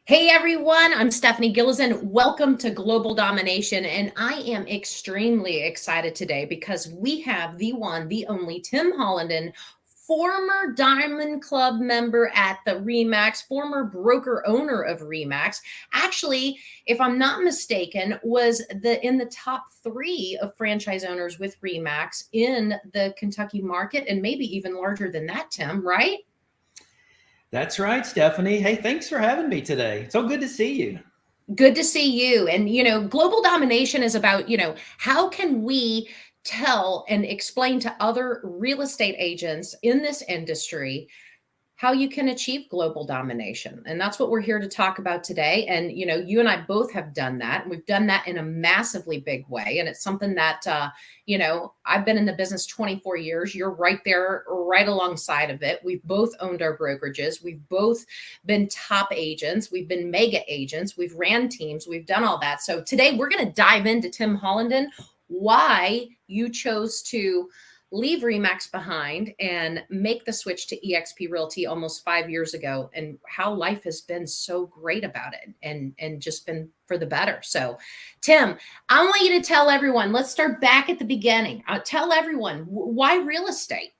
Hey everyone, I'm Stephanie Gilezan. Welcome to Global Domination. And I am extremely excited today because we have the one, the only Tim Hollinden, former Diamond Club member at the RE/MAX, former broker owner of RE/MAX. Actually, if I'm not mistaken, was in the top 3 of franchise owners with RE/MAX in the Kentucky market, and maybe even larger than that, Tim, right? That's right, Stephanie. Hey, thanks for having me today. So good to see you. Good to see you. And, global domination is about, how can we tell and explain to other real estate agents in this industry how you can achieve global domination. And that's what we're here to talk about today. And, you and I both have done that. And we've done that in a massively big way. And it's something that, I've been in the business 24 years. You're right there, right alongside of it. We've both owned our brokerages. We've both been top agents. We've been mega agents. We've ran teams. We've done all that. So today we're going to dive into Tim Hollinden, why you chose to leave RE/MAX behind and make the switch to eXp Realty almost 5 years ago, and how life has been so great about it and just been for the better. So Tim, I want you to tell everyone, let's start back at the beginning. Tell everyone why real estate.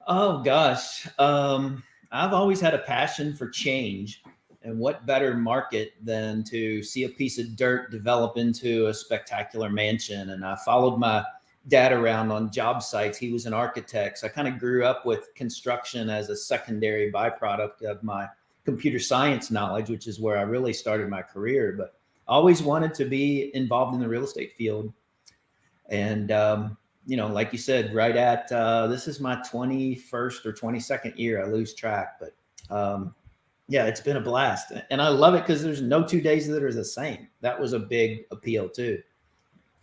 Oh gosh, I've always had a passion for change, and what better market than to see a piece of dirt develop into a spectacular mansion. And I followed my dad around on job sites. He was an architect. So I kind of grew up with construction as a secondary byproduct of my computer science knowledge, which is where I really started my career. But I always wanted to be involved in the real estate field. And, like you said, right at this is my 21st or 22nd year. I lose track. But yeah, it's been a blast. And I love it because there's no 2 days that are the same. That was a big appeal, too.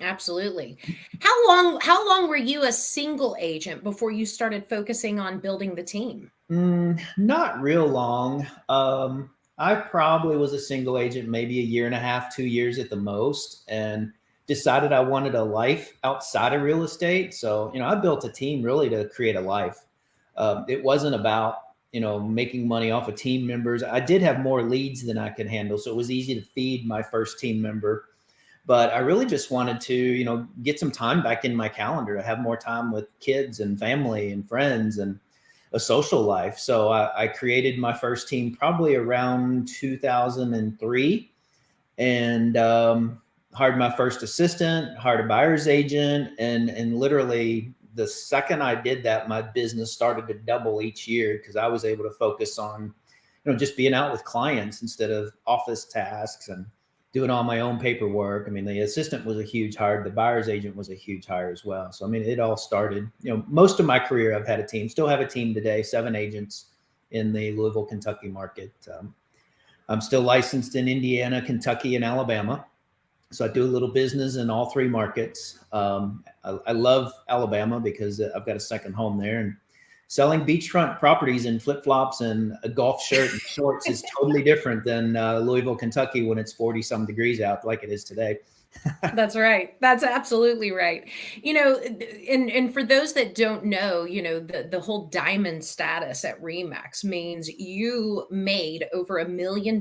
Absolutely. How long were you a single agent before you started focusing on building the team? Not real long. I probably was a single agent, maybe a year and a half, 2 years at the most, and decided I wanted a life outside of real estate. So, I built a team really to create a life. It wasn't about, making money off of team members. I did have more leads than I could handle, so it was easy to feed my first team member. But I really just wanted to, get some time back in my calendar to have more time with kids and family and friends and a social life. So I created my first team probably around 2003, and hired my first assistant, hired a buyer's agent. And literally the second I did that, my business started to double each year because I was able to focus on, just being out with clients instead of office tasks and doing all my own paperwork. I mean, the assistant was a huge hire. The buyer's agent was a huge hire as well. So, I mean, it all started, most of my career, I've had a team, still have a team today, 7 agents in the Louisville, Kentucky market. I'm still licensed in Indiana, Kentucky, and Alabama. So I do a little business in all 3 markets. I love Alabama because I've got a second home there, and selling beachfront properties in flip-flops and a golf shirt and shorts is totally different than Louisville, Kentucky, when it's 40 some degrees out like it is today. That's right. That's absolutely right. And for those that don't know, the whole diamond status at RE/MAX means you made over $1 million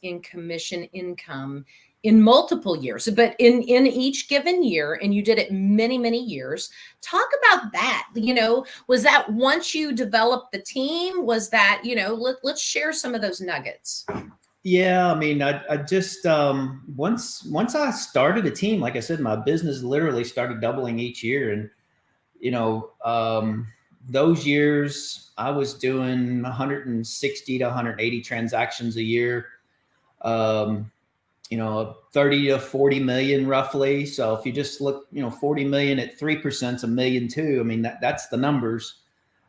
in commission income in multiple years, but in each given year, and you did it many, many years. Talk about that. Was that once you developed the team? Was that, let's share some of those nuggets. Yeah, I mean, I just once I started a team, like I said, my business literally started doubling each year. And those years I was doing 160 to 180 transactions a year. 30 to 40 million roughly. So if you just look, 40 million at 3% is $1.2 million. I mean, that's the numbers.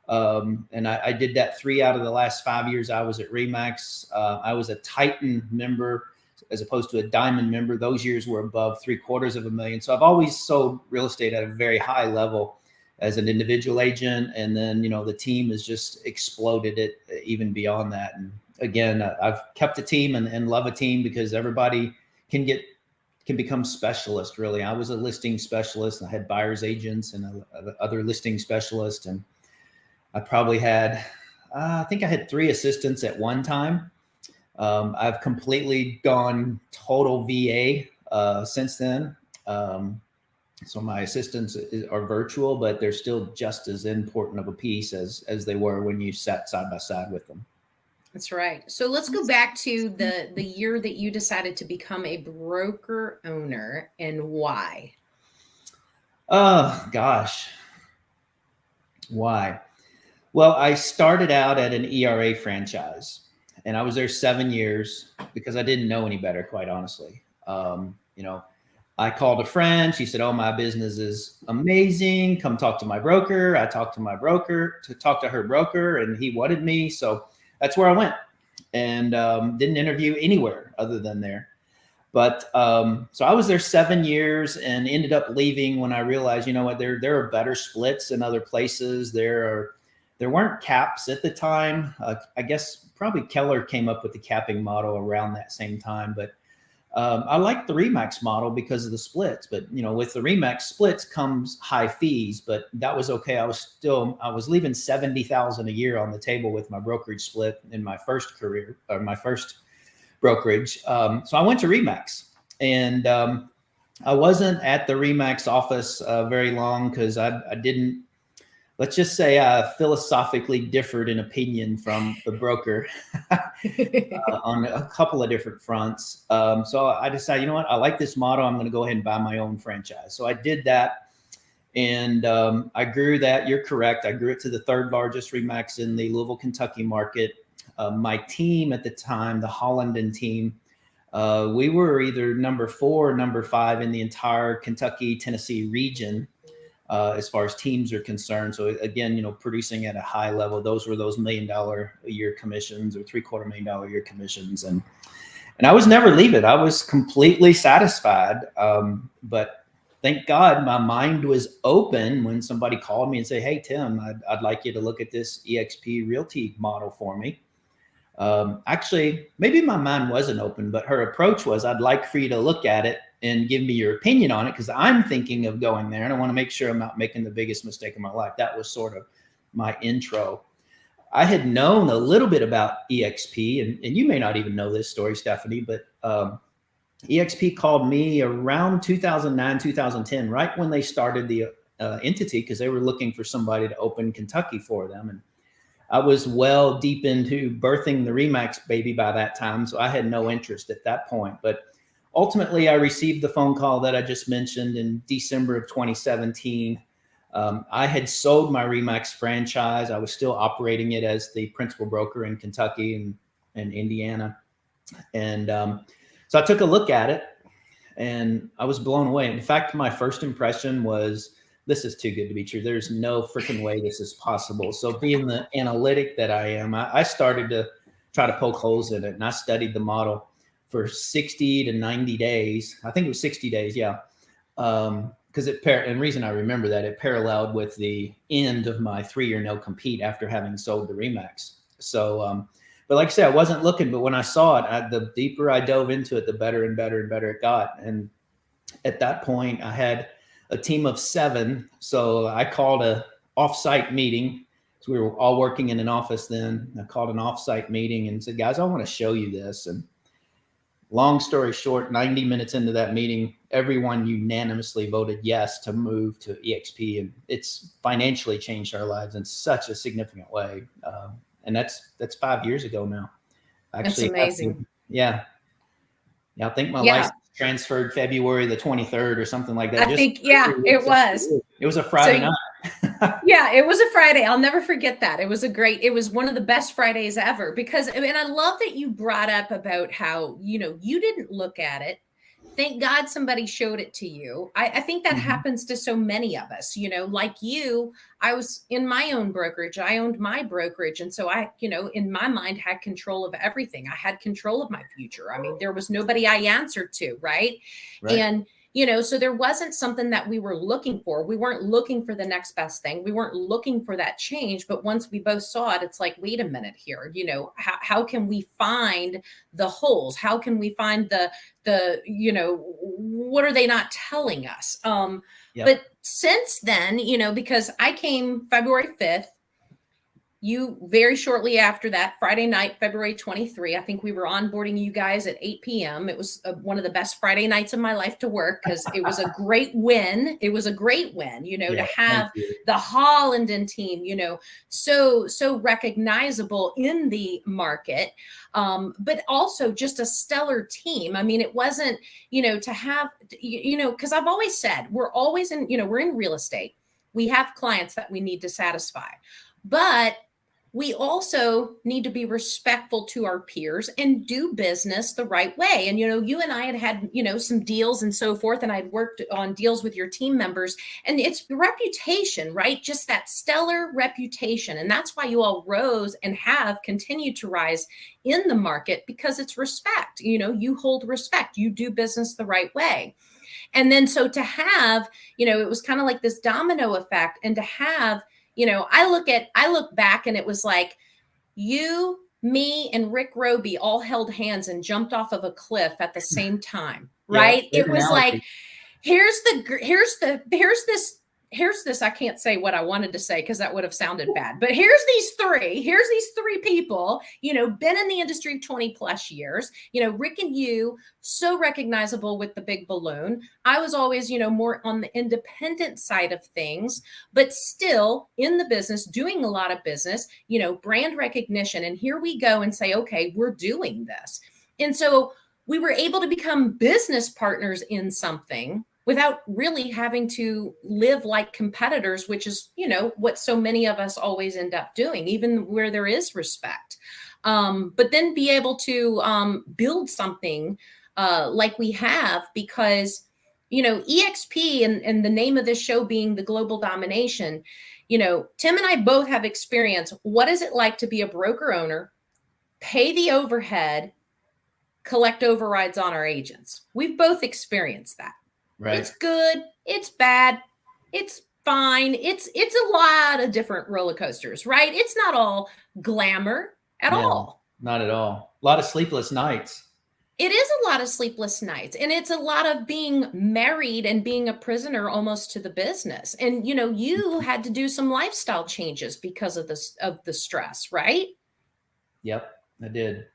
And I did that 3 out of the last 5 years I was at RE/MAX. I was a Titan member as opposed to a Diamond member. Those years were above $750,000. So I've always sold real estate at a very high level as an individual agent. And then, the team has just exploded it even beyond that. And again, I've kept a team and love a team because everybody can become specialist. Really, I was a listing specialist. I had buyer's agents and other listing specialists, and I probably had, I think I had 3 assistants at one time. I've completely gone total VA since then. So my assistants are virtual, but they're still just as important of a piece as they were when you sat side by side with them. That's right. So let's go back to the year that you decided to become a broker owner, and why. Oh gosh, why? Well, I started out at an ERA franchise, and I was there 7 years because I didn't know any better, quite honestly. You know, I called a friend. She said, "Oh, my business is amazing. Come talk to my broker." I talked to my broker to talk to her broker, and he wanted me. So that's where I went, and didn't interview anywhere other than there. But so I was there 7 years and ended up leaving when I realized, you know what, there are better splits in other places. There weren't caps at the time. I guess probably Keller came up with the capping model around that same time. But I liked the Remax model because of the splits. But you know, with the Remax splits comes high fees. But that was okay. I was leaving $70,000 a year on the table with my brokerage split in my first career, or my first brokerage. So I went to Remax, and I wasn't at the Remax office very long because I didn't, let's just say I philosophically differed in opinion from the broker on a couple of different fronts. So I decided, you know what, I like this model. I'm going to go ahead and buy my own franchise. So I did that. And I grew that. You're correct. I grew it to the third largest Remax in the Louisville, Kentucky market. My team at the time, the Hollinden team, we were either number 4 or number 5 in the entire Kentucky, Tennessee region as far as teams are concerned. So again, you know, producing at a high level. Those were those $1 million a year commissions or $750,000 a year commissions, and I was never leaving. I was completely satisfied. But thank God my mind was open when somebody called me and said, "Hey, Tim, I'd like you to look at this EXP Realty model for me." Actually, maybe my mind wasn't open, but her approach was, "I'd like for you to look at it and give me your opinion on it because I'm thinking of going there and I want to make sure I'm not making the biggest mistake of my life." That was sort of my intro. I had known a little bit about EXP, and you may not even know this story, Stephanie, but EXP called me around 2009, 2010, right when they started the entity, because they were looking for somebody to open Kentucky for them. And I was well deep into birthing the Remax baby by that time, so I had no interest at that point. But ultimately, I received the phone call that I just mentioned in December of 2017. I had sold my Remax franchise. I was still operating it as the principal broker in Kentucky and Indiana. And so I took a look at it, and I was blown away. In fact, my first impression was, this is too good to be true. There's no freaking way this is possible. So being the analytic that I am, I started to try to poke holes in it, and I studied the model for 60 to 90 days. I think it was 60 days. Yeah. Because and the reason I remember that, it paralleled with the end of my 3-year no compete after having sold the Remax. So, but like I said, I wasn't looking, but when I saw it, the deeper I dove into it, the better and better and better it got. And at that point I had a team of 7. So I called a offsite meeting. So we were all working in an office then. I called an offsite meeting and said, "Guys, I want to show you this." And long story short, 90 minutes into that meeting, everyone unanimously voted yes to move to EXP. And it's financially changed our lives in such a significant way. And that's 5 years ago now. That's Actually, amazing. yeah. I think my Yeah. license transferred February the 23rd or something like that. I think, yeah, it was. It was a Friday night. Yeah, it was a Friday. I'll never forget that. It was one of the best Fridays ever because, and I love that you brought up about how, you didn't look at it. Thank God somebody showed it to you. I think that happens to so many of us, like you. I was in my own brokerage. I owned my brokerage. And so I, in my mind, had control of everything. I had control of my future. I mean, there was nobody I answered to, right? And so there wasn't something that we were looking for. We weren't looking for the next best thing. We weren't looking for that change. But once we both saw it, it's like, wait a minute here, how can we find the holes? How can we find the what are they not telling us? But since then, because I came February 5th, you very shortly after that, Friday night, February 23, I think we were onboarding you guys at 8 p.m. It was one of the best Friday nights of my life to work because it was a great win. It was a great win, to Yeah, have thank you. the Hollinden team, so recognizable in the market, but also just a stellar team. I mean, it wasn't, to have, because I've always said we're always in, we're in real estate. We have clients that we need to satisfy, but we also need to be respectful to our peers and do business the right way. And, you and I had, some deals and so forth, and I'd worked on deals with your team members, and it's reputation, right? Just that stellar reputation. And that's why you all rose and have continued to rise in the market, because it's respect. You hold respect, you do business the right way. And then so to have, it was kind of like this domino effect, and to have, I look back and it was like you, me, and Rick Roby all held hands and jumped off of a cliff at the same time, Yeah, right? great It was like, analogy. here's this, I can't say what I wanted to say because that would have sounded bad, but here's these three people, been in the industry 20 plus years, Rick and you, so recognizable with the big balloon. I was always, more on the independent side of things, but still in the business, doing a lot of business, brand recognition. And here we go and say, okay, we're doing this. And so we were able to become business partners in something without really having to live like competitors, which is, what so many of us always end up doing, even where there is respect. But then be able to build something like we have, because, EXP and the name of this show being the Global Domination, Tim and I both have experience. What is it like to be a broker owner, pay the overhead, collect overrides on our agents? We've both experienced that. Right. It's good. It's bad. It's fine. It's a lot of different roller coasters, right? It's not all glamour at No, all. not at all. A lot of sleepless nights. It is a lot of sleepless nights, and it's a lot of being married and being a prisoner almost to the business. And you had to do some lifestyle changes because of the stress, right? Yep, I did.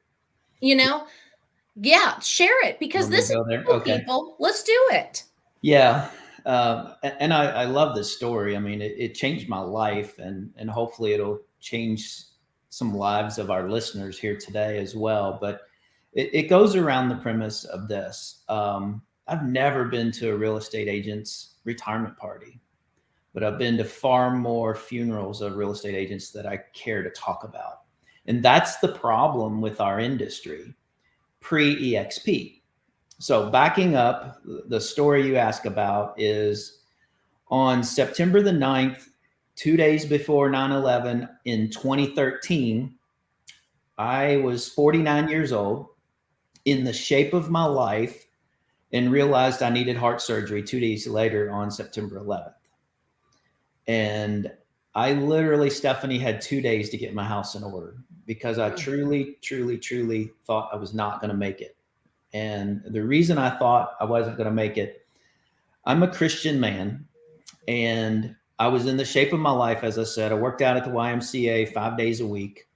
Yeah, share it, because Want me to this is go there? cool, Okay. people. Let's do it. Yeah. And I love this story. I mean, it changed my life, and hopefully it'll change some lives of our listeners here today as well. But it goes around the premise of this. I've never been to a real estate agent's retirement party, but I've been to far more funerals of real estate agents that I care to talk about. And that's the problem with our industry pre-EXP. So backing up, the story you ask about is on September the 9th, 2 days before 9/11 in 2013, I was 49 years old, in the shape of my life, and realized I needed heart surgery 2 days later on September 11th. And I literally, Stephanie, had 2 days to get my house in order because I truly, truly, truly thought I was not going to make it. And the reason I thought I wasn't going to make it, I'm a Christian man, and I was in the shape of my life. As I said, I worked out at the YMCA 5 days a week.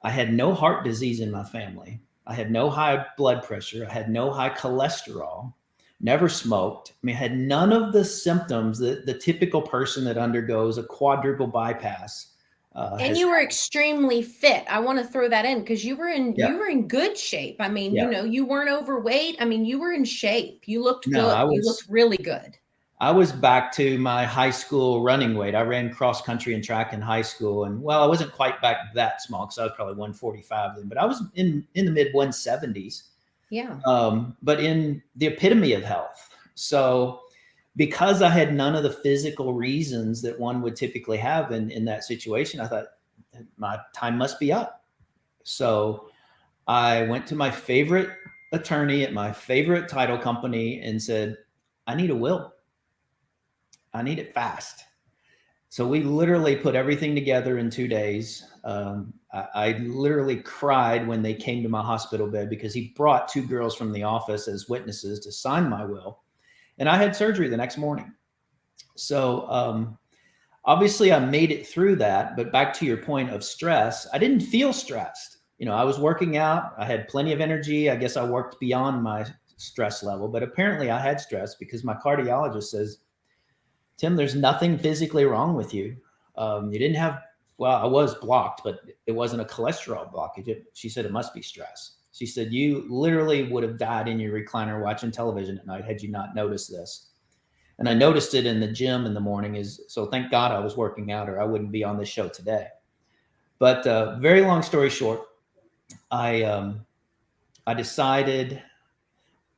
I had no heart disease in my family. I had no high blood pressure. I had no high cholesterol, never smoked. I mean, I had none of the symptoms that the typical person that undergoes a quadruple bypass And you were extremely fit. I want to throw that in because you were in good shape. I mean, Yeah. you weren't overweight. I mean, you were in shape. You looked No, good. You looked really good. I was back to my high school running weight. I ran cross country and track in high school, and well, I wasn't quite back that small because I was probably 145 then, but I was in the mid 170s. Yeah. But in the epitome of health. So because I had none of the physical reasons that one would typically have in that situation, I thought my time must be up. So I went to my favorite attorney at my favorite title company and said, I need a will. I need it fast. So we literally put everything together in 2 days. I literally cried when they came to my hospital bed because he brought two girls from the office as witnesses to sign my will. And I had surgery the next morning. So obviously I made it through that, but back to your point of stress, I didn't feel stressed. I was working out. I had plenty of energy. I guess I worked beyond my stress level, but apparently I had stress because my cardiologist says, Tim, there's nothing physically wrong with you. You didn't have, well, I was blocked, but it wasn't a cholesterol blockage. She said it must be stress. She said, you literally would have died in your recliner watching television at night had you not noticed this. And I noticed it in the gym in the morning. So thank God I was working out, or I wouldn't be on this show today. But very long story short, I decided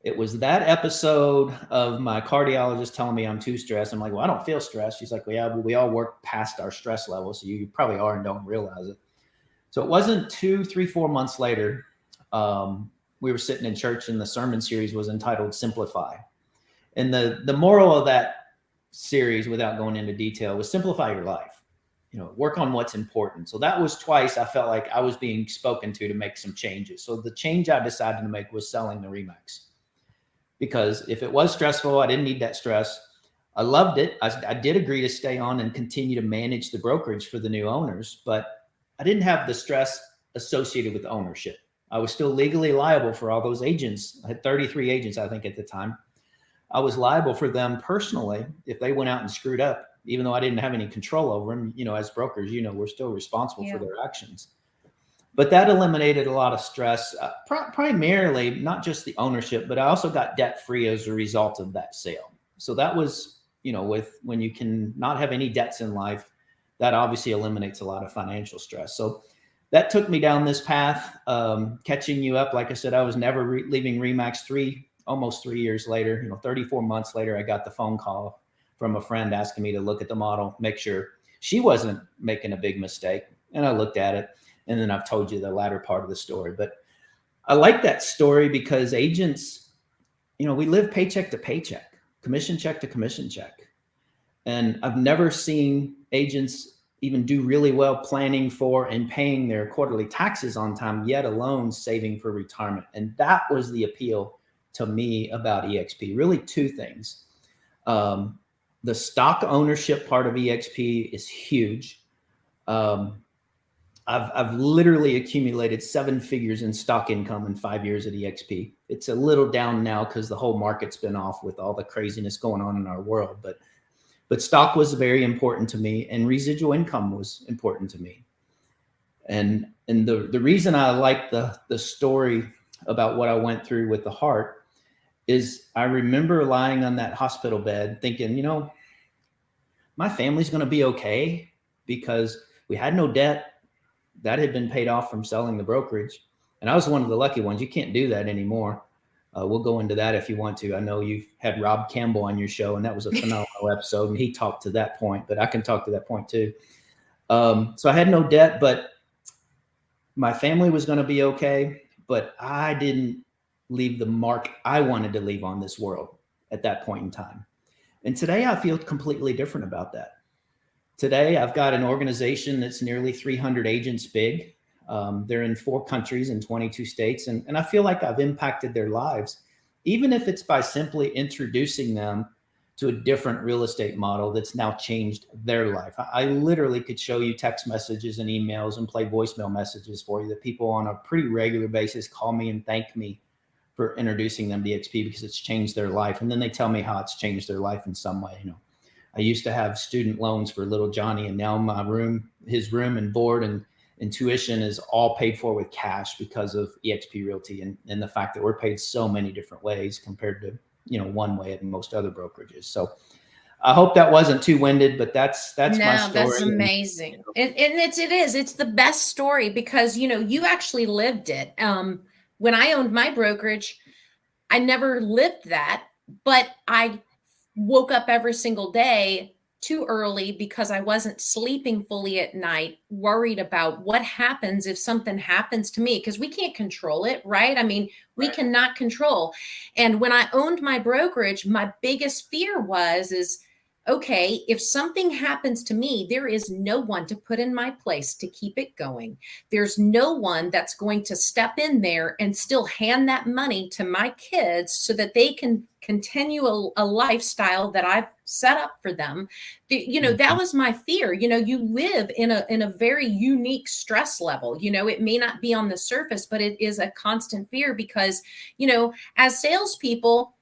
it was that episode of my cardiologist telling me I'm too stressed. I'm like, well, I don't feel stressed. She's like, well, yeah, but we all work past our stress level. So you probably are and don't realize it. So it wasn't 2, 3, 4 months later. We were sitting in church and the sermon series was entitled Simplify. And the moral of that series, without going into detail, was simplify your life. Work on what's important. So that was twice I felt like I was being spoken to make some changes. So the change I decided to make was selling the RE/MAX. Because if it was stressful, I didn't need that stress. I loved it. I did agree to stay on and continue to manage the brokerage for the new owners, but I didn't have the stress associated with ownership. I was still legally liable for all those agents. I had 33 agents, I think, at the time. I was liable for them personally if they went out and screwed up, even though I didn't have any control over them. As brokers, we're still responsible for their actions. But that eliminated a lot of stress, primarily not just the ownership, but I also got debt free as a result of that sale. So that was, when you can not have any debts in life, that obviously eliminates a lot of financial stress. So that took me down this path. Catching you up, like I said, I was never leaving RE/MAX. Almost 3 years later, 34 months later, I got the phone call from a friend asking me to look at the model, make sure she wasn't making a big mistake. And I looked at it, and then I've told you the latter part of the story. But I like that story because agents, we live paycheck to paycheck, commission check to commission check. And I've never seen agents even do really well planning for and paying their quarterly taxes on time, yet alone saving for retirement. And that was the appeal to me about EXP. Really two things. The stock ownership part of EXP is huge. I've literally accumulated 7 figures in stock income in 5 years at EXP. It's a little down now because the whole market's been off with all the craziness going on in our world. But stock was very important to me, and residual income was important to me. And the reason I like the story about what I went through with the heart is I remember lying on that hospital bed thinking, my family's going to be okay because we had no debt. That had been paid off from selling the brokerage. And I was one of the lucky ones. You can't do that anymore. We'll go into that if you want to. I know you've had Rob Campbell on your show, and that was a phenomenal episode. And he talked to that point, but I can talk to that point too. So I had no debt, but my family was going to be okay. But I didn't leave the mark I wanted to leave on this world at that point in time. And today I feel completely different about that. Today I've got an organization that's nearly 300 agents big. They're in 4 countries and 22 states. And I feel like I've impacted their lives, even if it's by simply introducing them to a different real estate model that's now changed their life. I literally could show you text messages and emails and play voicemail messages for you that people on a pretty regular basis call me and thank me for introducing them to EXP because it's changed their life. And then they tell me how it's changed their life in some way. I used to have student loans for little Johnny, and now his room and board and tuition is all paid for with cash because of EXP Realty and the fact that we're paid so many different ways compared to, one way at most other brokerages. So I hope that wasn't too winded, but that's my story. That's amazing. And it's the best story because, you actually lived it. When I owned my brokerage, I never lived that, but I woke up every single day too early because I wasn't sleeping fully at night, worried about what happens if something happens to me, because we can't control it, right? I mean, we cannot control. And when I owned my brokerage, my biggest fear is, okay, if something happens to me, there is no one to put in my place to keep it going. There's no one that's going to step in there and still hand that money to my kids so that they can continue a lifestyle that I've set up for them. That was my fear. You live in a very unique stress level. It may not be on the surface, but it is a constant fear because, as salespeople,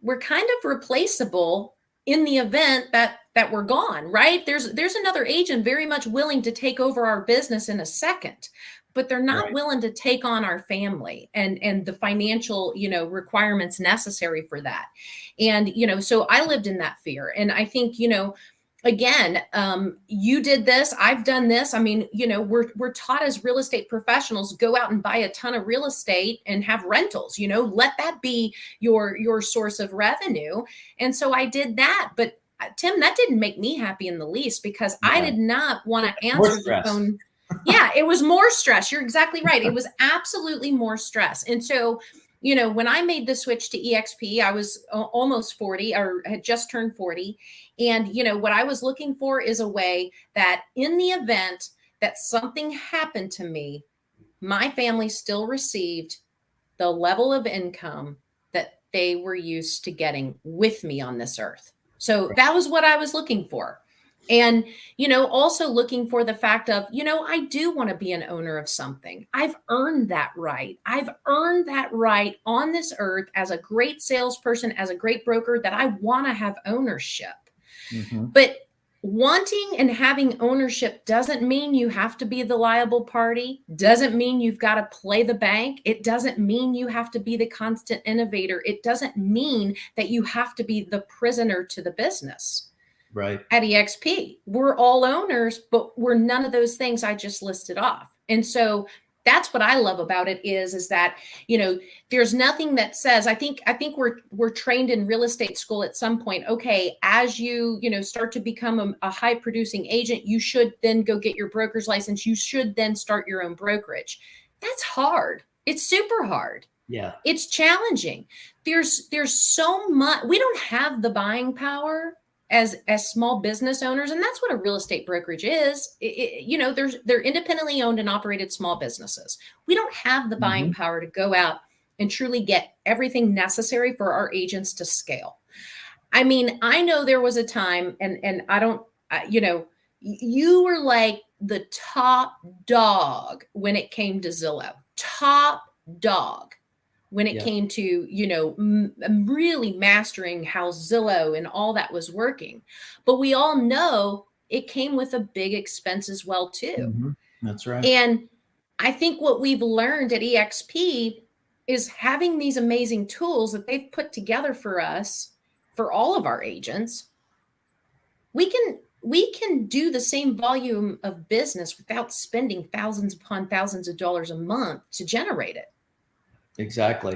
we're kind of replaceable in the event that we're gone, right? There's another agent very much willing to take over our business in a second, but they're not willing to take on our family and the financial, requirements necessary for that. And, so I lived in that fear. And I think, again, you did this, I've done this. I mean, we're taught as real estate professionals, go out and buy a ton of real estate and have rentals, let that be your source of revenue. And so I did that. But Tim, that didn't make me happy in the least because I did not want to answer the phone. Yeah, it was more stress. You're exactly right. It was absolutely more stress. And so, when I made the switch to EXP, I was almost 40 or had just turned 40. And, what I was looking for is a way that in the event that something happened to me, my family still received the level of income that they were used to getting with me on this earth. So that was what I was looking for. And, also looking for the fact of, I do want to be an owner of something. I've earned that right. I've earned that right on this earth as a great salesperson, as a great broker, that I want to have ownership. Mm-hmm. But wanting and having ownership doesn't mean you have to be the liable party, doesn't mean you've got to play the bank. It doesn't mean you have to be the constant innovator. It doesn't mean that you have to be the prisoner to the business. Right. At EXP, we're all owners, but we're none of those things I just listed off. And so that's what I love about it is that, there's nothing that says, I think we're trained in real estate school at some point. Okay. As you start to become a high producing agent, you should then go get your broker's license. You should then start your own brokerage. That's hard. It's super hard. Yeah. It's challenging. There's so much, we don't have the buying power as small business owners. And that's what a real estate brokerage is. They're independently owned and operated small businesses. We don't have the buying power to go out and truly get everything necessary for our agents to scale. I mean, I know there was a time and I don't, you were like the top dog when it came to Zillow, top dog. When it came to, really mastering how Zillow and all that was working. But we all know it came with a big expense as well, too. Mm-hmm. That's right. And I think what we've learned at EXP is having these amazing tools that they've put together for us, for all of our agents. We can do the same volume of business without spending thousands upon thousands of dollars a month to generate it. Exactly.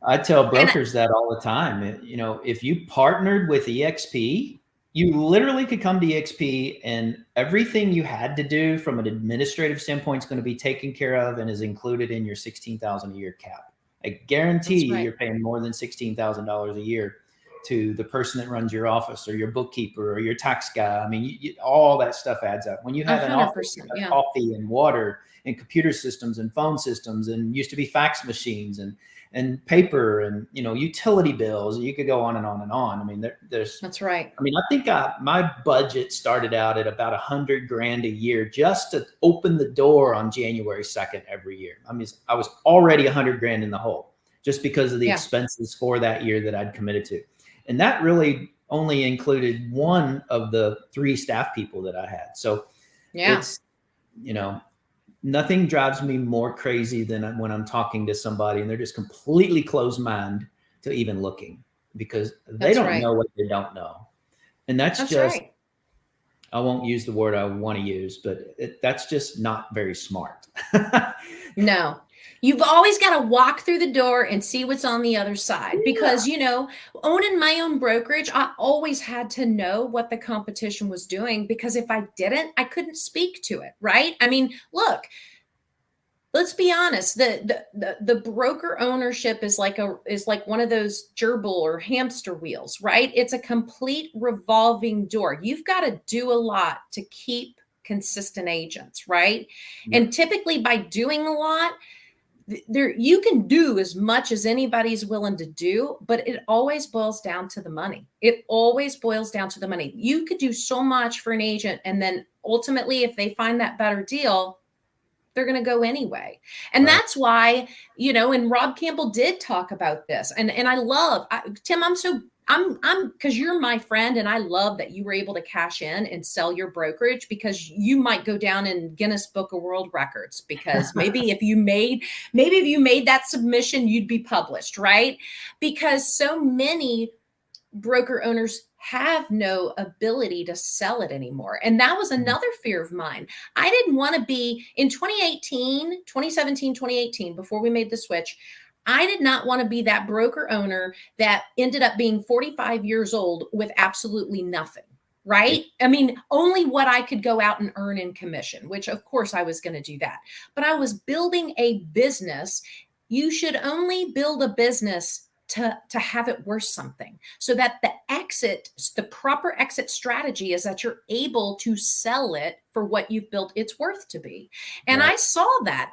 I tell brokers that all the time. If you partnered with EXP, you literally could come to EXP and everything you had to do from an administrative standpoint is going to be taken care of and is included in your $16,000 a year cap. I guarantee you, you're paying more than $16,000 a year to the person that runs your office or your bookkeeper or your tax guy. I mean, all that stuff adds up. When you have an office, you have coffee and water and computer systems and phone systems and used to be fax machines and paper and, utility bills. You could go on and on and on. I mean, that's right. I mean, I think my budget started out at about $100,000 a year just to open the door on January 2nd every year. I mean, I was already $100,000 in the hole just because of the expenses for that year that I'd committed to. And that really only included one of the 3 staff people that I had. So it's, nothing drives me more crazy than when I'm talking to somebody and they're just completely closed mind to even looking because they don't know what they don't know. And that's just, I won't use the word I want to use, but that's just not very smart. No. You've always got to walk through the door and see what's on the other side because, owning my own brokerage, I always had to know what the competition was doing because if I didn't, I couldn't speak to it. Right. I mean, look, let's be honest. The broker ownership is like one of those gerbil or hamster wheels, right? It's a complete revolving door. You've got to do a lot to keep consistent agents. Right. And typically by doing a lot, there, you can do as much as anybody's willing to do, but it always boils down to the money. It always boils down to the money. You could do so much for an agent, and then ultimately, if they find that better deal, they're going to go anyway. And Right. that's why, and Rob Campbell did talk about this. And I love, Tim, because you're my friend, and I love that you were able to cash in and sell your brokerage, because you might go down in Guinness Book of World Records, because maybe if you made that submission, you'd be published, right? Because so many broker owners have no ability to sell it anymore. And that was another fear of mine. I didn't want to be in 2017, 2018, before we made the switch. I did not want to be that broker owner that ended up being 45 years old with absolutely nothing, right? I mean, only what I could go out and earn in commission, which of course I was going to do that. But I was building a business. You should only build a business to have it worth something, so that the proper exit strategy is that you're able to sell it for what you've built its worth to be. And Right. I saw that.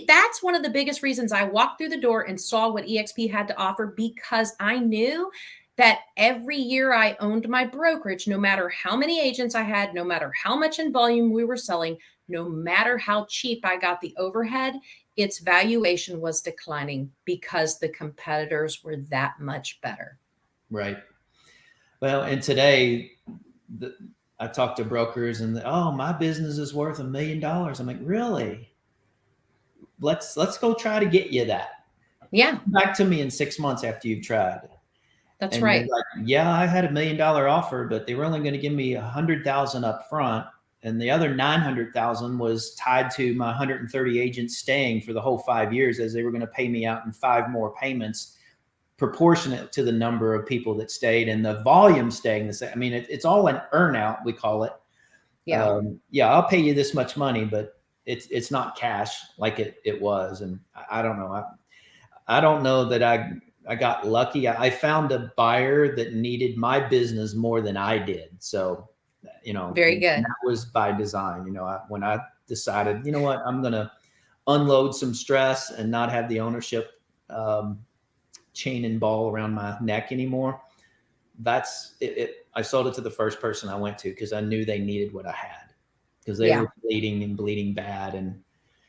That's one of the biggest reasons I walked through the door and saw what EXP had to offer, because I knew that every year I owned my brokerage, no matter how many agents I had, no matter how much in volume we were selling, no matter how cheap I got the overhead, its valuation was declining because the competitors were that much better. Right. Well, and today, I talk to brokers, and oh, my business is worth $1 million. I'm like, really? Let's go try to get you that. Yeah, Come back to me in 6 months after you've tried. that's And they're right. like, yeah, I had $1 million offer, but they were only going to give me 100,000 up front, and the other 900,000 was tied to my 130 agents staying for the whole 5 years, as they were going to pay me out in 5 more payments, proportionate to the number of people that stayed and the volume staying the same. I mean, it's all an earn out, we call it. Yeah. Yeah, I'll pay you this much money, but it's not cash like it was. And I don't know. I don't know that I got lucky. I found a buyer that needed my business more than I did. So, Very good. that was by design. When I decided, you know what, I'm going to unload some stress and not have the ownership chain and ball around my neck anymore. That's it. I sold it to the first person I went to, because I knew they needed what I had, because they were bleeding bad and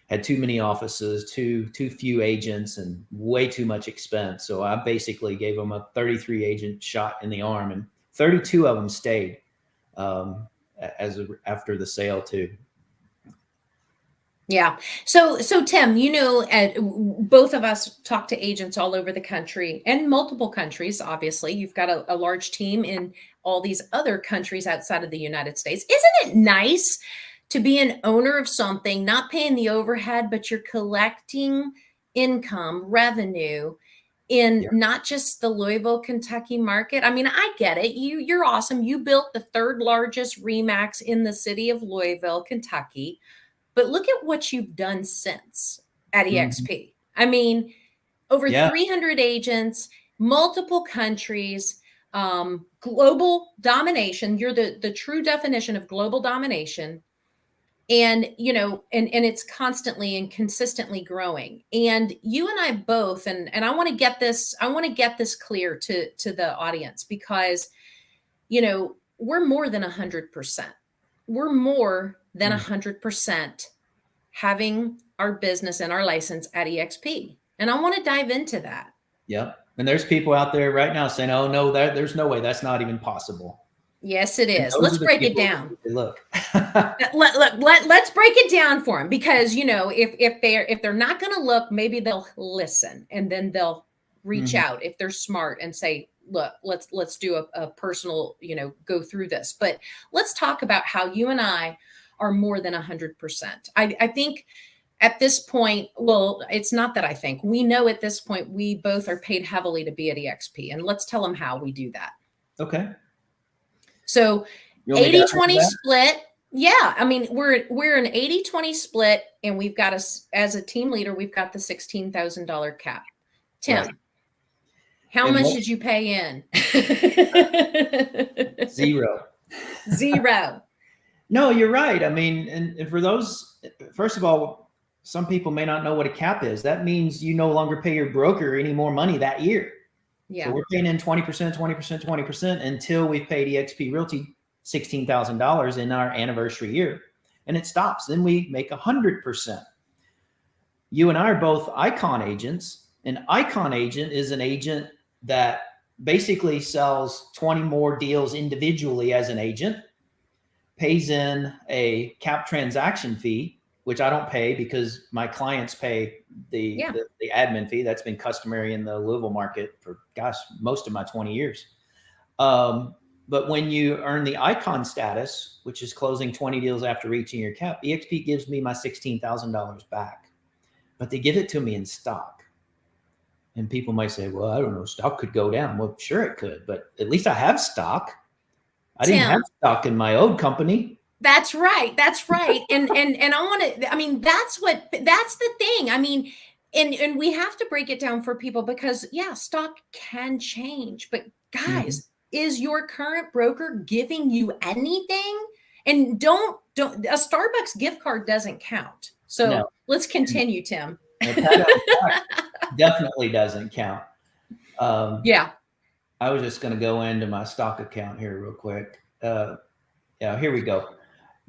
had too many offices, too few agents, and way too much expense. So I basically gave them a 33 agent shot in the arm, and 32 of them stayed after the sale too. Yeah. So Tim, both of us talk to agents all over the country, and multiple countries. Obviously, you've got a large team in all these other countries outside of the United States. Isn't it nice to be an owner of something, not paying the overhead, but you're collecting income, revenue in not just the Louisville, Kentucky market? I mean, I get it. You're awesome. You built the third largest RE/MAX in the city of Louisville, Kentucky. But look at what you've done since at EXP. Mm-hmm. I mean, over 300 agents, multiple countries, global domination. You're the true definition of global domination. And, and it's constantly and consistently growing. And you and I both, and I want to get this clear to the audience, because, we're more than 100%. We're more than 100% having our business and our license at EXP. And I want to dive into that. Yep. And there's people out there right now saying, oh no, there's no way, that's not even possible. Yes, it is. Let's break it down. Look. Let's break it down for them, because if they're not going to look, maybe they'll listen, and then they'll reach out if they're smart and say, look, let's do a personal, go through this. But let's talk about how you and I are more than 100%. I think at this point, well, it's not that I think, we know at this point, we both are paid heavily to be at EXP, and let's tell them how we do that. Okay. So 80-20 split. Yeah. I mean, we're an 80-20 split, and we've got as a team leader, we've got the $16,000 cap. Tim, right. How much did you pay in? Zero. Zero. No, you're right. I mean, and for those, first of all, some people may not know what a cap is. That means you no longer pay your broker any more money that year. Yeah. So we're paying in 20%, 20%, 20% until we've paid eXp Realty $16,000 in our anniversary year. And it stops. Then we make 100%. You and I are both Icon agents. An Icon agent is an agent that basically sells 20 more deals individually as an agent, pays in a cap transaction fee, which I don't pay because my clients pay the admin fee. That's been customary in the Louisville market for, most of my 20 years. But when you earn the Icon status, which is closing 20 deals after reaching your cap, eXp gives me my $16,000 back, but they give it to me in stock. And people might say, well, I don't know, stock could go down. Well, sure it could, but at least I have stock. I didn't have stock in my old company. That's right. That's right. And I want to, I mean, that's the thing. I mean, and we have to break it down for people because stock can change, but guys, is your current broker giving you anything? And don't a Starbucks gift card doesn't count. So let's continue, Tim. Definitely doesn't count. I was just going to go into my stock account here real quick. Here we go.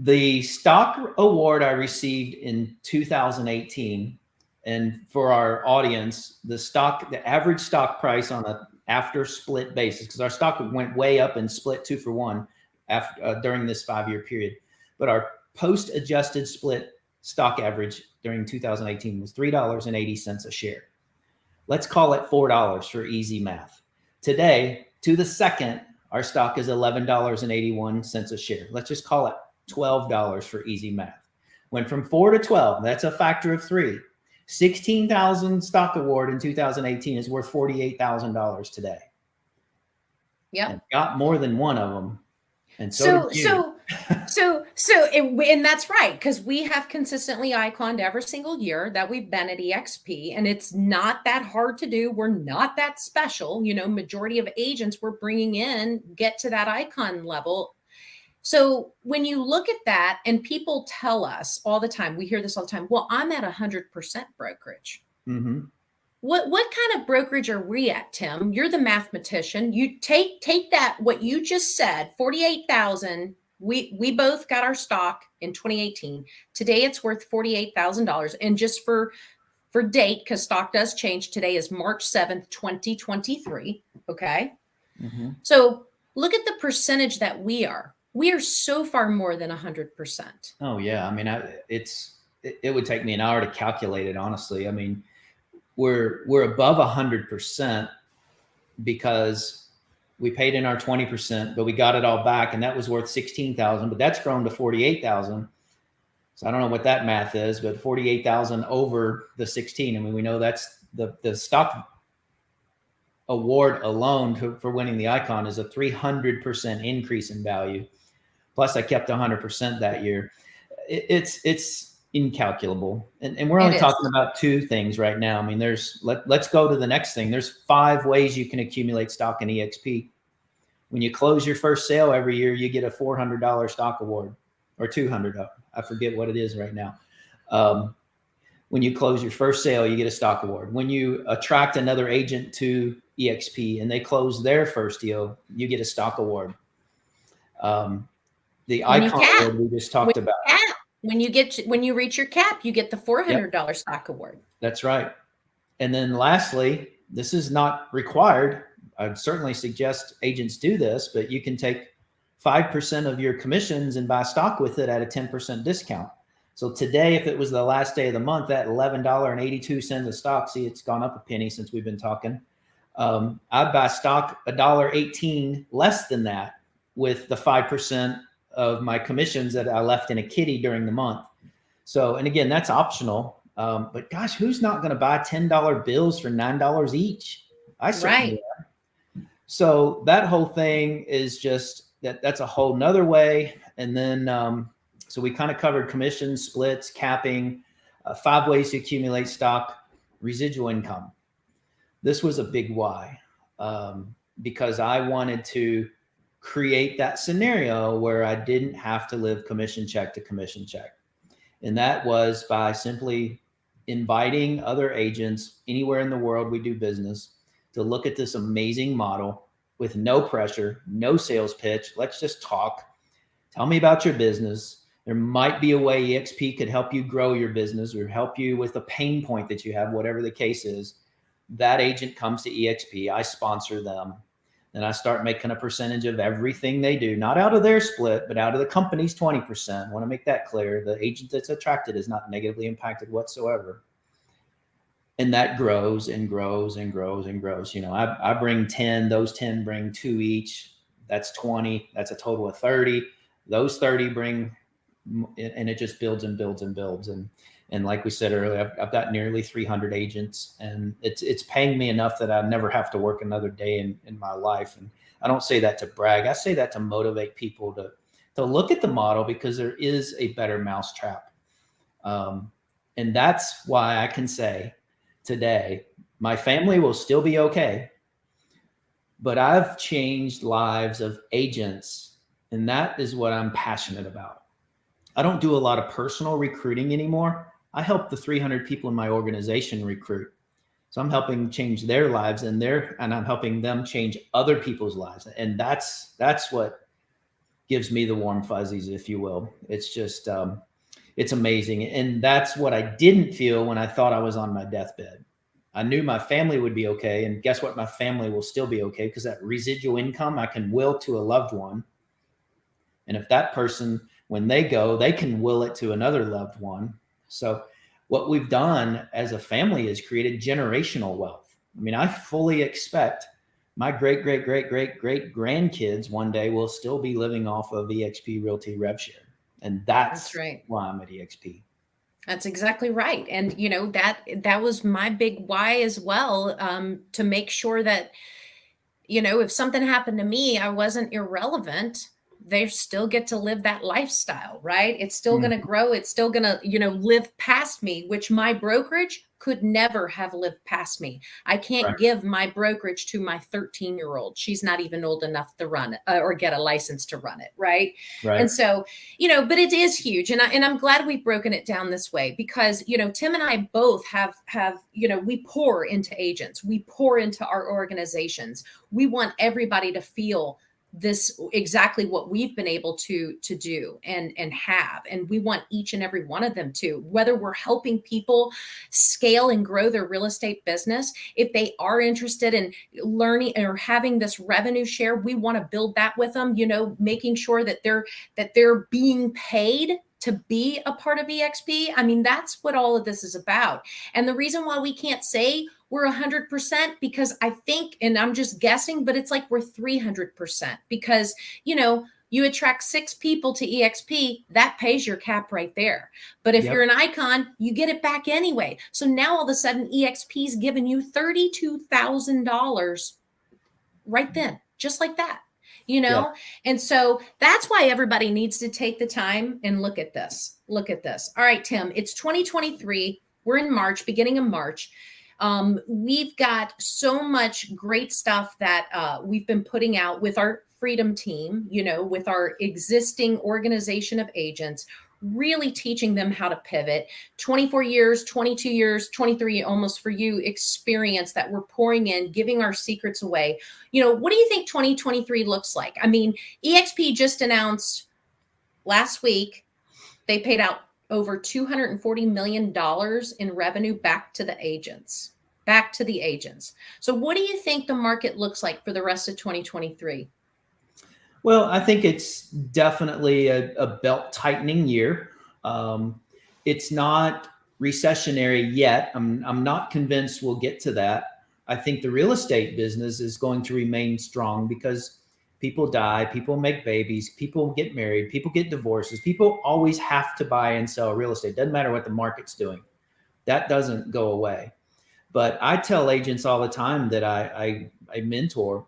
The stock award I received in 2018, and for our audience, the average stock price on a after split basis, because our stock went way up and split 2-for-1 after during this 5-year period, but our post adjusted split stock average during 2018 was $3.80 a share. Let's call it $4 for easy math. Today, to the second, our stock is $11.81 a share. Let's just call it $12 for easy math. Went from 4 to 12. That's a factor of 3. 16,000 stock award in 2018 is worth $48,000 today. Yeah, got more than one of them. And so and that's right, because we have consistently iconed every single year that we've been at eXp, and it's not that hard to do. We're not that special. Majority of agents we're bringing in get to that icon level. So when you look at that, and people tell us all the time, we hear this all the time, well, I'm at 100% brokerage. Mm-hmm. What kind of brokerage are we at, Tim? You're the mathematician. You take that, what you just said, 48,000. We both got our stock in 2018. Today it's worth $48,000. And just for date, because stock does change, today is March 7th, 2023. Okay. Mm-hmm. So look at the percentage that we are. We are so far more than 100%. Oh yeah. I mean, it would take me an hour to calculate it, honestly. I mean, we're above 100% because we paid in our 20%, but we got it all back, and that was worth 16,000, but that's grown to 48,000. So I don't know what that math is, but 48,000 over the 16. I mean, we know that's the stock award alone for winning the icon is a 300% increase in value. Plus I kept 100% that year. It's incalculable. And we're only talking about 2 things right now. I mean, let's go to the next thing. There's 5 ways you can accumulate stock in eXp. When you close your first sale every year, you get a $400 stock award, or $200. I forget what it is right now. When you close your first sale, you get a stock award. When you attract another agent to eXp and they close their first deal, you get a stock award. The icon award we just talked about. When you reach your cap, you get the $400 stock award. That's right. And then lastly, this is not required. I'd certainly suggest agents do this, but you can take 5% of your commissions and buy stock with it at a 10% discount. So today, if it was the last day of the month, at $11.82 a stock, see, it's gone up a penny since we've been talking. I'd buy stock $1.18 less than that with the 5% of my commissions that I left in a kitty during the month. So, and again, that's optional. But gosh, who's not going to buy $10 bills for $9 each? I certainly am. So that whole thing is just that's a whole nother way. And then, so we kind of covered commissions, splits, capping, 5 ways to accumulate stock, residual income. This was a big why, because I wanted to create that scenario where I didn't have to live commission check to commission check. And that was by simply inviting other agents anywhere in the world we do business to look at this amazing model with no pressure, no sales pitch. Let's just talk. Tell me about your business. There might be a way EXP could help you grow your business or help you with a pain point that you have, whatever the case is. That agent comes to EXP. I sponsor them. Then I start making a percentage of everything they do, not out of their split, but out of the company's 20%. I want to make that clear. The agent that's attracted is not negatively impacted whatsoever. And that grows and grows and grows and grows. You know, I bring 10, those 10 bring 2 each. That's 20. That's a total of 30. Those 30 bring, and it just builds and builds and builds. And like we said earlier, I've got nearly 300 agents, and it's paying me enough that I never have to work another day in my life. And I don't say that to brag. I say that to motivate people to look at the model, because there is a better mousetrap. And that's why I can say today, my family will still be okay, but I've changed lives of agents, and that is what I'm passionate about. I don't do a lot of personal recruiting anymore. I help the 300 people in my organization recruit. So I'm helping change their lives, and I'm helping them change other people's lives. And that's what gives me the warm fuzzies, if you will. It's just, it's amazing. And that's what I didn't feel when I thought I was on my deathbed. I knew my family would be okay. And guess what? My family will still be okay, because that residual income I can will to a loved one. And if that person, when they go, they can will it to another loved one. So what we've done as a family is created generational wealth. I mean, I fully expect my great grandkids one day will still be living off of EXP Realty rev share. And that's right. why I'm at EXP. That's exactly right. And, you know, that was my big why as well, to make sure that, you know, if something happened to me, I wasn't irrelevant. They still get to live that lifestyle, right? It's still going to grow. It's still going to, you know, live past me, which my brokerage could never have lived past me. I can't give my brokerage to my 13-year-old. She's not even old enough to run it or get a license to run it. Right. And so, you know, but it is huge. And I'm glad we've broken it down this way, because, you know, Tim and I both have, you know, we pour into agents, we pour into our organizations. We want everybody to feel this exactly what we've been able to do and have. And we want each and every one of them to, whether we're helping people scale and grow their real estate business, if they are interested in learning or having this revenue share, we want to build that with them, you know, making sure that they're being paid to be a part of EXP. I mean, that's what all of this is about. And the reason why we can't say we're 100%, because I think, and I'm just guessing, but it's like we're 300%, because, you know, you attract 6 people to EXP, that pays your cap right there. But if you're an icon, you get it back anyway. So now all of a sudden EXP is giving you $32,000 right then, just like that. You know, and so that's why everybody needs to take the time and look at this. Look at this. All right, Tim, it's 2023. We're in March, beginning of March. We've got so much great stuff that we've been putting out with our Freedom team, you know, with our existing organization of agents, really teaching them how to pivot. 24 years, 22 years, 23 almost for you experience that we're pouring in, giving our secrets away. You know, what do you think 2023 looks like? I mean, EXP just announced last week, they paid out over $240 million in revenue back to the agents. So what do you think the market looks like for the rest of 2023? Well, I think it's definitely a belt tightening year. It's not recessionary yet. I'm not convinced we'll get to that. I think the real estate business is going to remain strong, because people die, people make babies, people get married, people get divorces. People always have to buy and sell real estate. Doesn't matter what the market's doing. That doesn't go away. But I tell agents all the time that I mentor,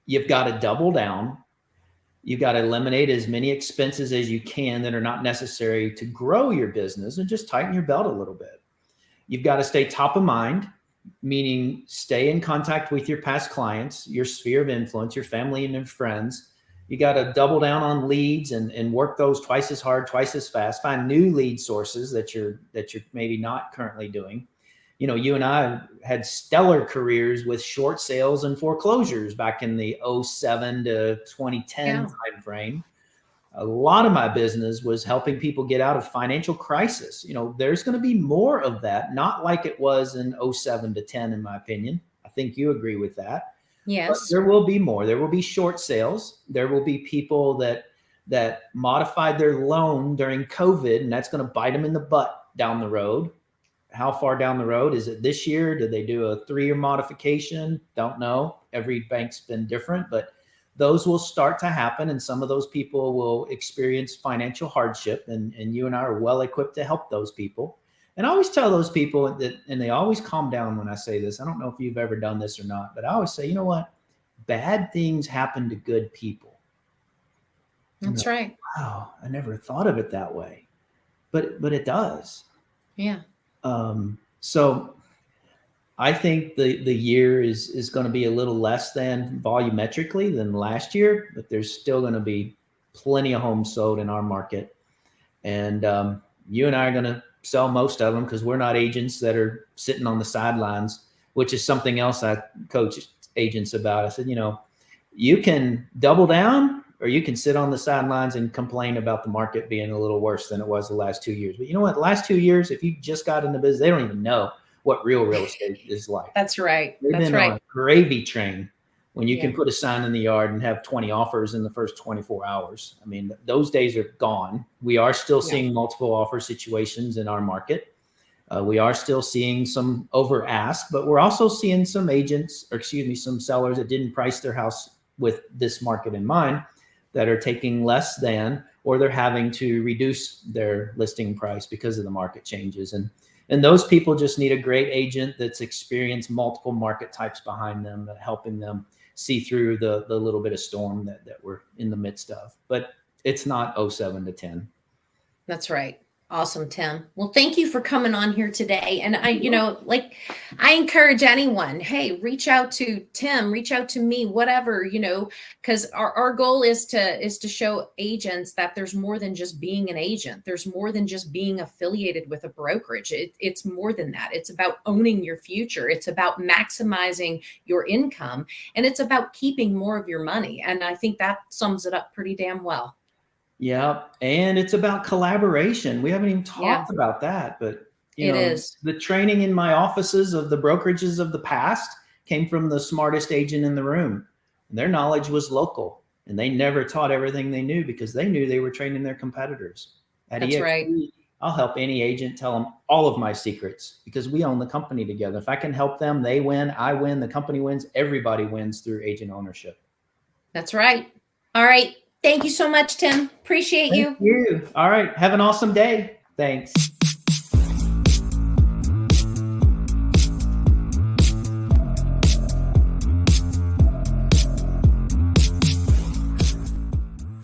you've got to double down. You've got to eliminate as many expenses as you can that are not necessary to grow your business, and just tighten your belt a little bit. You've got to stay top of mind, meaning stay in contact with your past clients, your sphere of influence, your family and your friends, You got to double down on leads and work those twice as hard, twice as fast. Find new lead sources that you're maybe not currently doing. You know, you and I had stellar careers with short sales and foreclosures back in the 07 to 2010 time frame. A lot of my business was helping people get out of financial crisis. You know, there's going to be more of that, not like it was in 07 to 10, in my opinion. I think you agree with that. Yes. But there will be more. There will be short sales. There will be people that modified their loan during COVID, and that's going to bite them in the butt down the road. How far down the road? Is it this year? Did they do a 3-year modification? Don't know. Every bank's been different, but those will start to happen, and some of those people will experience financial hardship, and you and I are well equipped to help those people. And I always tell those people that, and they always calm down when I say this. I don't know if you've ever done this or not, but I always say, you know what? Bad things happen to good people. That's right. Wow, I never thought of it that way, but it does. Yeah. So I think the year is going to be a little less than volumetrically than last year, but there's still going to be plenty of homes sold in our market. And you and I are going to sell most of them because we're not agents that are sitting on the sidelines, which is something else I coach agents about. I said, you know, you can double down or you can sit on the sidelines and complain about the market being a little worse than it was the last 2 years. But you know what? The last 2 years, if you just got into business, they don't even know what real estate is like. That's right. They've That's been right. on a gravy train when you Yeah. can put a sign in the yard and have 20 offers in the first 24 hours. I mean, those days are gone. We are still seeing multiple offer situations in our market. We are still seeing some over ask, but we're also seeing some agents, or excuse me, some sellers that didn't price their house with this market in mind that are taking less than, or they're having to reduce their listing price because of the market changes. And those people just need a great agent that's experienced multiple market types behind them, helping them see through the little bit of storm that we're in the midst of. But it's not 07 to 10. That's right. Awesome, Tim. Well, thank you for coming on here today. And I encourage anyone, hey, reach out to Tim, reach out to me, whatever, because our goal is to show agents that there's more than just being an agent. There's more than just being affiliated with a brokerage. It's more than that. It's about owning your future. It's about maximizing your income, and it's about keeping more of your money. And I think that sums it up pretty damn well. Yeah. And it's about collaboration. We haven't even talked about that, but it is. The training in my offices of the brokerages of the past came from the smartest agent in the room. Their knowledge was local, and they never taught everything they knew because they knew they were training their competitors. At That's EXP, right. I'll help any agent tell them all of my secrets because we own the company together. If I can help them, they win, I win, the company wins, everybody wins through agent ownership. That's right. All right. Thank you so much, Tim. Appreciate you. Thank you. All right. Have an awesome day. Thanks.